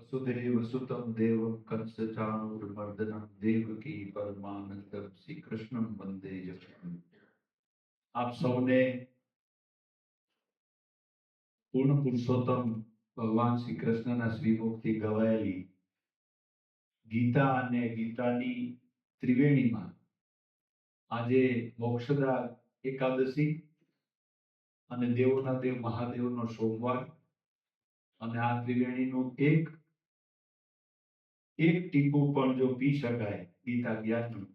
वसुदेव सुतं देवं कंसचाणूरमर्दनं देवकी परमानंदं श्री कृष्णं वंदे जगद्गुरुं। આપ સૌને પૂર્ણ પુરુષોત્તમ ભગવાન શ્રી કૃષ્ણના શ્રીમુખથી ગવાયેલી ગીતા અને ગીતાની ત્રિવેણીમાં આજે મોક્ષદા એકાદશી અને દેવોના દેવ મહાદેવનો સોમવાર અને આ ત્રિવેણીનું એક ટીપું પણ જો પી શકાય ગીતા જ્ઞાનનું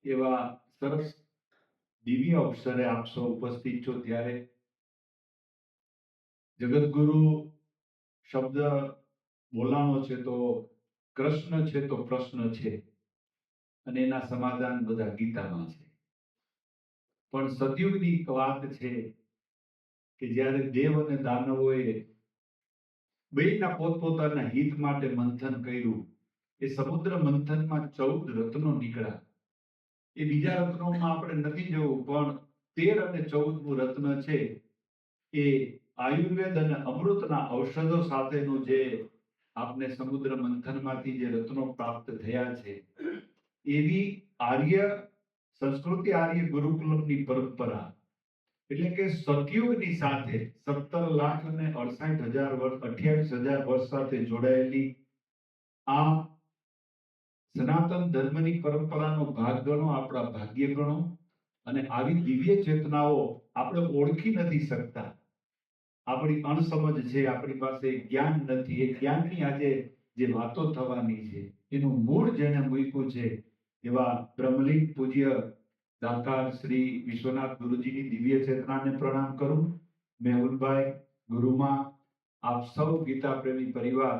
એવા સરસ દિવ્ય અવસરે આપ સૌ ઉપસ્થિત છો ત્યારે જગતગુરુ શબ્દ બોલાણો છે તો કૃષ્ણ છે તો પ્રશ્ન છે અને એના સમાધાન બધા ગીતામાં છે. પણ સતયુગની વાત છે કે જ્યારે દેવ અને દાનવોએ બેયના પોતપોતાના હિત માટે મંથન કર્યું. એ સમુદ્ર મંથનમાં 14 રત્નો નીકળ્યા. એ બીજા રત્નોમાં આપણે નથી જવું, પણ 13 અને 14મું રત્ન છે એ આયુર્વેદ અને અમૃતના ઔષધો સાથેનું જે આપને સમુદ્ર મંથનમાંથી જે રત્નો પ્રાપ્ત થયા છે એવી આર્ય સંસ્કૃતિ, આર્ય ગુરુકુલમની પરંપરા એટલે કે સતયુગની સાથે 17,68,000 વર્ષ 28,000 વર્ષ સાથે જોડાયેલી આ સનાતન ધર્મની પરંપરાનો ભાગ ગણો, આપણા ભાગ્ય ગણો. અને આવી દિવ્ય ચેતનાઓ આપણે ઓળખી નથી શકતા. આપણી અણસમજ છે, આપણી પાસે જ્ઞાન નથી. એ જ્ઞાનની આજે જે વાતો થવાની છે એનું મૂળ જેને મૂક્યું છે એવા બ્રહ્મલિંગ પૂજ્ય દાતાર શ્રી વિશ્વનાથ ગુરુજીની દિવ્ય ચેતનાને પ્રણામ કરું. મેહુલભાઈ, ગુરુમાં, આપ સૌ ગીતા પ્રેમી પરિવાર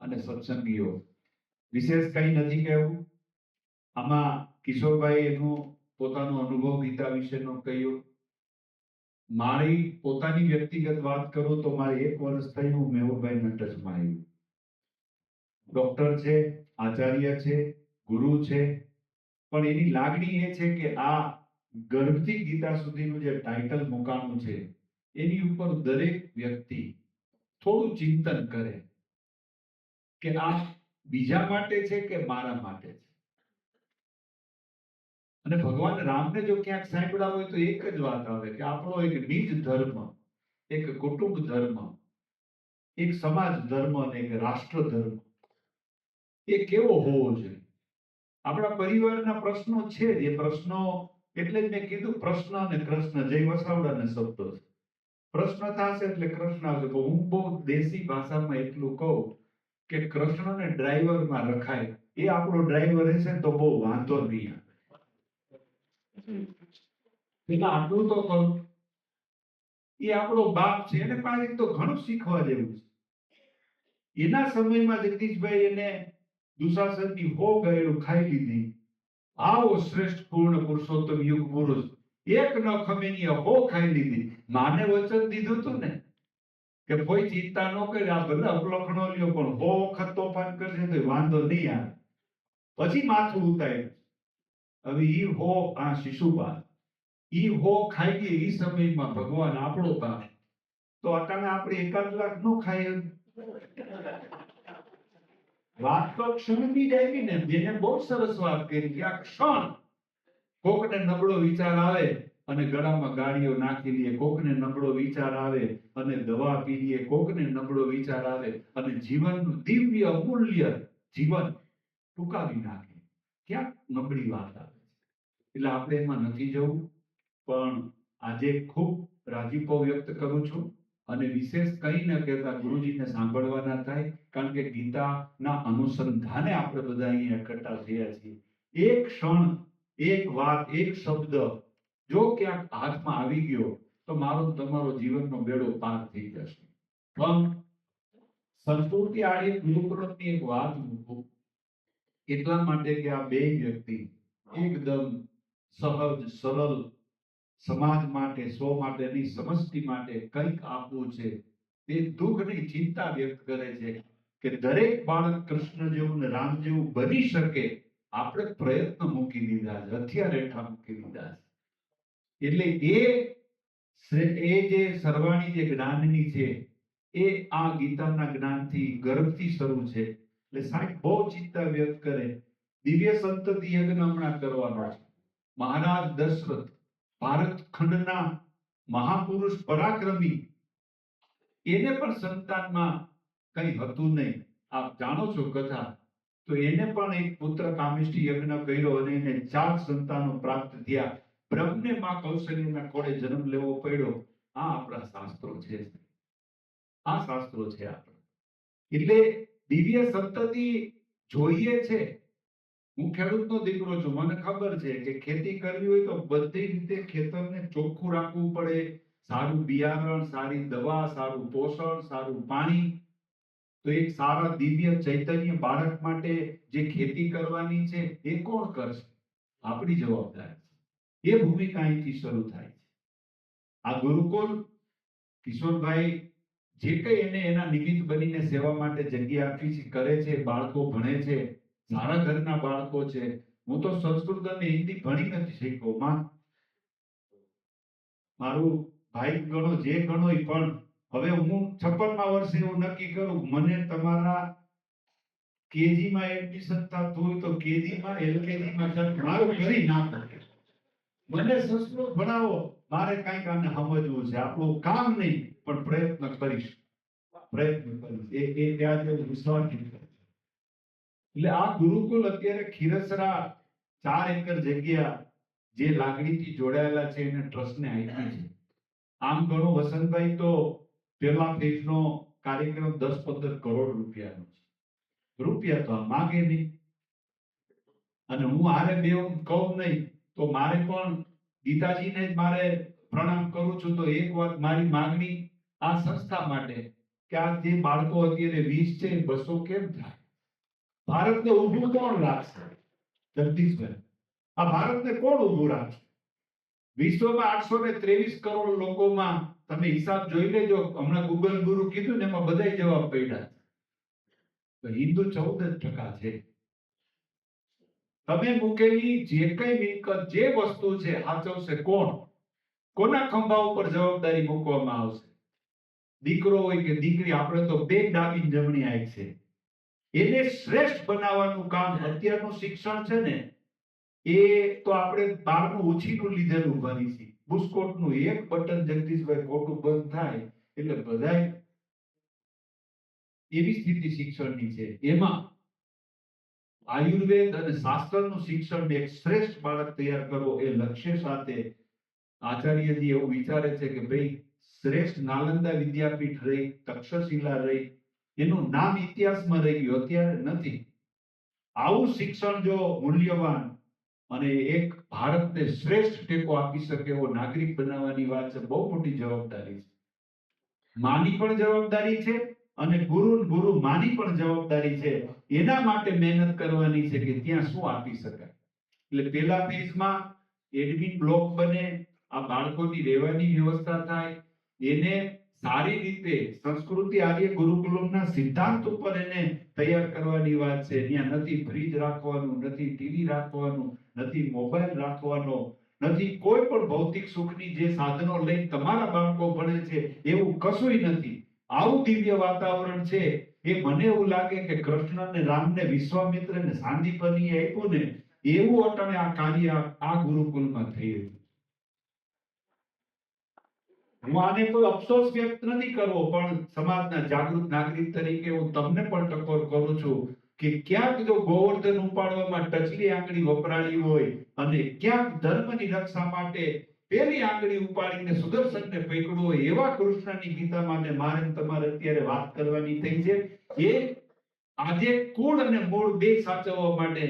અને સત્સંગીઓ, વિશેષ કંઈ નથી કહેવું. આમાં કિશોરભાઈ એનો પોતાનો અનુભવ ગીતા વિશેનો કહ્યો. મારી પોતાની વ્યક્તિગત વાત કરું તો મારે 1 વર્ષ થયું મેહુલભાઈના ટચમાં આવ્યું. ડોક્ટર છે, આચાર્ય છે, ગુરુ છે, પણ એની લાગણી એ છે કે આ ગર્ભથી ગીતા સુધીનું જે ટાઇટલ મુકાણું છે એની ઉપર દરેક વ્યક્તિ થોડું ચિંતન કરે કે આ બીજા માટે છે કે મારા માટે છે. અને ભગવાન રામને જો ક્યાંક સાંભળ્યા હોય તો એક જ વાત આવે કે આપણો એક નિજ ધર્મ, એક કુટુંબ ધર્મ, એક સમાજ ધર્મ અને એક રાષ્ટ્ર ધર્મ એ કેવો હોવો જોઈએ. આપણા પરિવારના પ્રશ્નો છે. એ પ્રશ્નો એટલે જ મેં કીધું પ્રશ્ન અને કૃષ્ણ જય વસાવડાના શબ્દો છે. પ્રશ્ન થશે એટલે કૃષ્ણ આવશે. હું બહુ દેશી ભાષામાં એટલું કહું કે કૃષ્ણને ડ્રાઈવરમાં રખાય. એ આપણો ડ્રાઈવર હશે તો બહુ વાંધો નહીં આવે. પેલા આટલું તો કરું. એ આપણો બાપ છે, એને પાસે તો ઘણું શીખવા જેવું છે. એના સમયમાં જગદીશભાઈ એને દુશાસનની હો ગયેલું ખાઈ લીધી. આવો શ્રેષ્ઠ પૂર્ણ પુરુષોત્તમ યુગ પુરુષ એક ન ખમેની હો ખાઈ લીધી. માને વચન દીધું હતું ને કે કોઈ ચિંતા ન કરે, આ બધા અપલખણો લ્યો પણ હો વખત તોફાન કરશે તો વાંધો નહીં આવે. પછી માથું ઉતાર્યું. હવે ઈ હો આ શિશુપાલ ઈ હો ખાઈ ગઈ. ઈ સમયમાં ભગવાન આપણો બાપ તો અટાણે આપણે 1 લાખ નો ખાય. વાત તો ક્ષણની જ આવી ને. જેને બહુ સરસ વાત કરી કે આ ક્ષણ કોકને નબળો વિચાર આવે અને ગળામાં ગાડીઓ નાખી લઈએ, કોકને નબળો વિચાર આવે અને દવા પી લઈએ, કોકને નબળો વિચાર આવે અને જીવનનું દિવ્ય અમૂલ્ય જીવન ટૂંકાવી નાખે. ક્યાંક નબળી વાત આવે છે. એટલે આપણે એમાં નથી જવું. પણ આજે ખૂબ રાજીપો વ્યક્ત કરું છું અને વિશેષ કંઈ ન કહેતા ગુરુજીને સાંભળવાના થાય, કારણ કે ગીતાના અનુસંધાને આપણે બધા અહીંયા એકઠા થયા છીએ. એક ક્ષણ, એક વાત, એક શબ્દ જો ક્યાંક હાથમાં આવી ગયો તો મારો તમારો જીવનનો બેડો પાર થઈ જશે. પણ સંસ્કૃતિ આડી ગુરુકુળની એક વાત મૂકું એટલા માટે કે આ બે વ્યક્તિ એકદમ સહજ સરળ સમાજ માટે, સ્વ માટેની સમષ્ટિ માટે કંઈક આપવું છે તે દુઃખની ચિંતા વ્યક્ત કરે છે કે દરેક બાળક કૃષ્ણ જેવું ને રામ જેવું બની શકે. આપણે પ્રયત્ન મૂકી દીધા છે, હથિયાર હેઠા મૂકી દીધા છે. એટલે એ જે સરવાણી જે જ્ઞાનની છે એ આ ગીતાના જ્ઞાનથી ગર્ભથી શરૂ છે. એટલે સાહેબ બહુ ચિંતા વ્યક્ત કરે. દિવ્ય સંતતિ યજ્ઞ હમણાં કરવાનો છે. મહારાજ દશરથ ભારત ખંડના મહાપુરુષ પરાક્રમી, એને પણ સંતાનમાં કઈ હતું નહીં. આપ જાણો છો કથા. તો એને પણ એક પુત્ર કામેષ્ટિ યજ્ઞ કર્યો અને એને 4 સંતાનો પ્રાપ્ત થયા. બ્રહ્મને માં કૌશલ્યના કોળે જન્મ લેવો પડ્યો. આ આપણા શાસ્ત્રો છે. આ શાસ્ત્રો છે આપણા. એટલે દિવ્ય સંતતિ જોઈએ છે. હું ખેડૂતનો દીકરો છું, મને ખબર છે કે ખેતી કરવી હોય તો બધી રીતે ખેતરને ચોખ્ખું રાખવું પડે. સારું બિયારણ, સારી દવા, સારું પોષણ, સારું પાણી. તો એક સારા દિવ્ય ચૈતન્ય બાળક માટે જે ખેતી કરવાની છે એ કોણ કરશે? આપણી જવાબદારી છે. એ ભૂમિકા અહીંથી શરૂ થાય છે. આ ગુરુકુળ કિશોરભાઈ જે કઈ એને એના નિમિત્ત બનીને સેવા માટે જગ્યા આપી છે, કરે છે. બાળકો ભણે છે, સારા ઘરના બાળકો છે. હું તો સંસ્કૃત અને હિન્દી ભણી નથી શીખ્યો માં. મારું ભાઈ ગણો જે ગણો એ, પણ હવે હું 56મા વર્ષે એવું નક્કી કરું, મને તમારા કેજી માં એડમિશન થતું હોય તો કેજી માં, એલકેજી માં મારું કરી નાખો. મને સંસ્કૃત ભણાવો, મારે કંઈક આને સમજવું છે. આપણું કામ નહીં પણ પ્રયત્ન કરીશ. એ ત્યાં જે વિશ્વાસ. એટલે આ ગુરુકુળ અત્યારે ખીરસરા 4 એકર જગ્યા જે લાગણીથી જોડાયેલા છે એને ટ્રસ્ટને આપી છે. આમ ગણો વસંતભાઈ તો પેલા ફેઝનો કાર્યક્રમ 10-15 કરોડ રૂપિયાનો છે. રૂપિયા તો માગે નહીં. અને હું આરે બે કહું નહીં તો મારે પણ ગીતાજીને જ મારે પ્રણામ કરું છું. તો એક વાત મારી માગણી આ સંસ્થા માટે કે આ જે બાળકો અત્યારે 20 છે 200 કેમ થાય? ભારતને ઊભું કોણ રાખશે? જગદીશભાઈ, આ ભારતને કોણ ઊભું રાખશે? વિશ્વમાં 823 કરોડ લોકોમાં તમે હિસાબ જોઈ લેજો. હમણાં ગૂગલ ગુરુ કીધું ને એમાં બધાય જવાબ પડ્યા. તો હિન્દુ 14% છે. તમે મૂકેલી જે કઈ મિલકત, જે વસ્તુ છે, સાચવશે કોણ? કોના ખંભા ઉપર જવાબદારી મૂકવામાં આવશે? દીકરો હોય કે દીકરી, આપણે તો બે ડાબી જમણી આંખ છે. એને શ્રેષ્ઠ બનાવવાનું કામ અત્યારનું શિક્ષણ છે ને, એ તો આપણે 12મું ઓછીનું લીધેલું ભણી છે. બુસ્કોટનું એક બટન જગદીશભાઈ ખોટું બંધ થાય એટલે બધાય એવી સ્થિતિ શિક્ષણની છે. એમાં આયુર્વેદ અને શાસ્ત્રનું શિક્ષણ એક શ્રેષ્ઠ બાળક તૈયાર કરવો એ લક્ષ્ય સાથે આચાર્યજી એવું વિચારે છે કે ભાઈ શ્રેષ્ઠ નાલંદા વિદ્યાપીઠ રહી, તક્ષશિલા રહી, એનું નામ ઇતિહાસમાં રહી ગયું, અત્યારે નથી. આવું શિક્ષણ જો મૂલ્યવાન અને એક ભારતને શ્રેષ્ઠ ટેકો આપી શકે એવો નાગરિક બનાવવાની વાત છે. બહુ મોટી જવાબદારી છે. માની પણ જવાબદારી છે અને ગુરુ માની પણ જવાબદારી છે. એના માટે મહેનત કરવાની છે કે ત્યાં શું આપી શકાય. એટલે પેલા ફેઝમાં એડમિન બ્લોક બને, આ બાળકોની રહેવાની વ્યવસ્થા થાય, એને સારી રીતે સંસ્કૃતિ આર્ય ગુરુકુલમના સિદ્ધાંત ઉપર એને તૈયાર કરવાની વાત છે. ત્યાં નથી ફ્રીજ રાખવાનું, નથી ટીવી રાખવાનું, નથી મોબાઈલ રાખવાનો, નથી કોઈ પણ ભૌતિક સુખની જે સાધનો લઈ તમારા બાળકો ભણે છે એવું કશુંય નથી. આવું દિવ્ય વાતાવરણ છે. એ મને એવું લાગે કે કૃષ્ણ ને રામ ને વિશ્વામિત્ર ને સાંદીપનીએ આપ્યું ને એવું અટાણે આ કાર્ય આ ગુરુકુલમાં થઈ રહ્યું. હું આને કોઈ અફસોસ વ્યક્ત નથી કરવો, પણ સમાજના જાગૃત નાગરિક તરીકે હું તમને પણ ટકોર કરું છું કે ક્યાંક જો ગોવર્ધન ઉપાડવામાં ટચલી આંગળી વપરાળી હોય અને ક્યાંક ધર્મની રક્ષા માટે પેલી આંગળી ઉપાડીને સુદર્શનને પકડવું હોય, એવા કૃષ્ણની ગીતા માટે મારે તમારે અત્યારે વાત કરવાની થઈ છે. એ આજે કુળ અને મૂળ બે સાચવવા માટે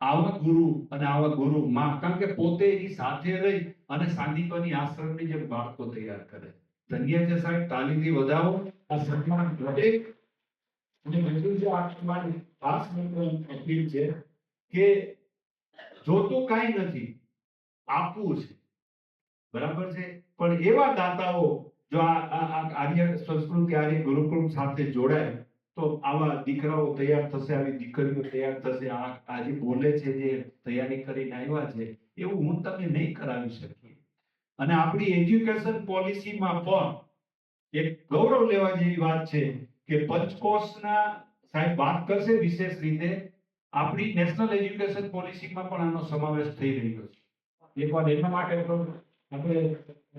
આવા ગુરુ અને આવા ગુરુ માં, કારણ કે પોતે એની સાથે રહી અને સાંદીપની આશ્રમની જેમ બાળકો તૈયાર કરે. ધન્ય છે સાહેબ, તાલીથી વધાવો. આ સન્માન વધે. અને બીજું જે આ તમારી ખાસ અપીલ છે કે જોતું કાંઈ નથી, આપવું છે. બરાબર છે, પણ એવા દાતાઓ જો આ આર્ય સંસ્કૃતિ આર્ય ગુરુકુળ સાથે જોડાય તો આવા દીકરાઓ તૈયાર થશે, આવી દીકરીઓ તૈયાર થશે. આજે બોલે છે જે તૈયારી કરીને આવ્યા છે એવું હું તમને નહીં કરાવી શકીએ. અને આપણી એજ્યુકેશન પોલિસીમાં પણ એક ગૌરવ લેવા જેવી વાત છે કે પંચકોશના સાહેબ વાત કરશે વિશેષ રીતે આપણી નેશનલ એજ્યુકેશન પોલિસીમાં પણ આનો સમાવેશ થઈ રહ્યો છે. એકવાર એના માટે તો આપણે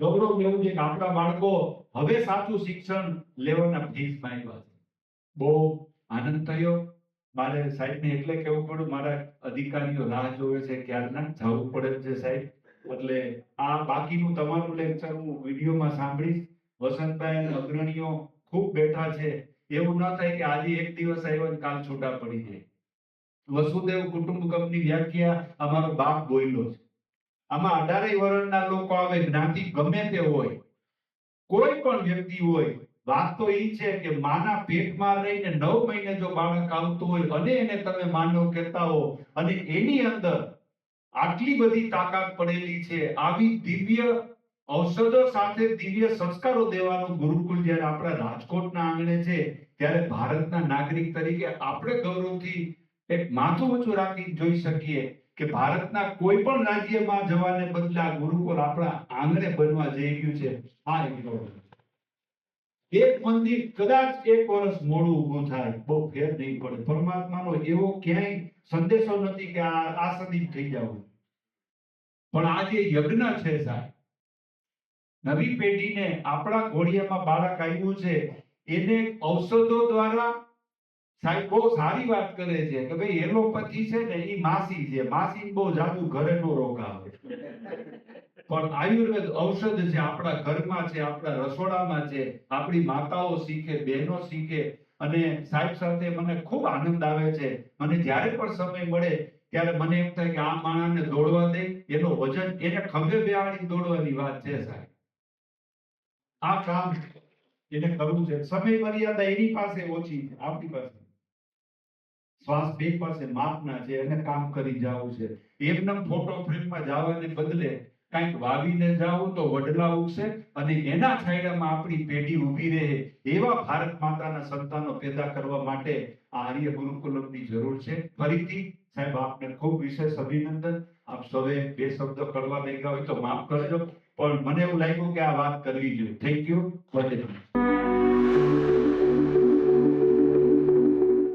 ગૌરવ લેવું છે કે આપણા બાળકો હવે સાચું શિક્ષણ લેવાના ફીસ માંગ્યા છે. બહુ આનંદ થયો. મારે સાહેબને એટલે કહેવું પડ્યું, મારા અધિકારીઓ રાહ જોવે છે ક્યારના જવું પડે છે સાહેબ. એટલે આ બાકીનું તમારું લેક્ચર હું વિડીયોમાં સાંભળીશ. વસંતભાઈ અને અગ્રણીઓ ખૂબ બેઠા છે. એવું ન થાય કે આજે એક દિવસ આવ્યો ને કાલ છૂટા પડી જાય. વસુદેવ કુટુંબકમની વ્યાખ્યા અમારો બાપ બોલ્યો છે. આમાં 18 વર્ષના લોકો આવે, જ્ઞાતિ ગમે તે હોય, કોઈ પણ વ્યક્તિ હોય, વાત તો એ છે કે માના પેટમાં રહીને 9 મહિને જો બાળક આવતું હોય અને એને તમે માનવ કહેતા હો અને એની અંદર આટલી બધી તાકાત પડેલી છે, આવી દિવ્ય ઔષધો સાથે દિવ્ય સંસ્કારો દેવાનું ગુરુકુળ જ્યારે આપણા રાજકોટના આંગણે છે, ત્યારે ભારતના નાગરિક તરીકે આપણે ગૌરવથી એક માથું ઊંચું રાખી જોઈ શકીએ કે ભારતના કોઈ પણ રાજ્યમાં જવાને બદલે આ ગુરુકુળ આપણા આંગણે બનવા જઈ રહ્યું છે. આ એક ગૌરવ. એક મંદિર કદાચ 1 વર્ષ મોડું ઊભું થાય, બહુ ફેર નહીં પડે. પરમાત્માનો એવો ક્યાંય સંદેશો નથી કે આ સદી થઈ જાવ. પણ આ જે યજ્ઞ છે સાહેબ, નવી પેઢીને આપણા ઘોડિયામાં બાળક આવ્યું છે, એને ઔષધો દ્વારા સાહેબ બહુ સારી વાત કરે છે કે ભાઈ એલોપેથી છે ને એ માસી છે, માસી બહુ જાદુ ઘરે નો રોકાવે. પણ આયુર્વેદ ઔષધ છે, આપણા ઘરમાં છે, આપણા રસોડામાં છે, આપણી માતાઓ શીખે, બહેનો શીખે. અને સાહેબ સાથે મને ખૂબ આનંદ આવે છે. મને જ્યારે પણ સમય મળે ત્યારે મને એમ થાય કે આ માણસને દોડવા દે, એનો વજન એને ખભે બેહાડી દોડવાની વાત છે સાહેબ. આ કામ એને કરવું છે. સમય મર્યાદા એની પાસે ઓછી છે, આપણી પાસે શ્વાસ બે પાસે માપના છે અને કામ કરી જવું છે. એકદમ ફોટો ફ્રેમમાં જવાને બદલે કંઈક વાવીને જાવું તો વડલા ઉગશે અને એના છાંયડામાં આપણી પેઢી ઊભી રહે એવા ભારત માતાના સંતાનો પેદા કરવા માટે આ આર્ય ગુરુકુલમની જરૂર છે. ફરીથી સાહેબ આપને ખૂબ વિશેષ અભિનંદન. આપ સૌએ 2 શબ્દ કડવા લઈ ગયા હોય તો માફ કરજો, પણ મને એવું લાગ્યું કે આ વાત કરવી જોઈએ. Thank you.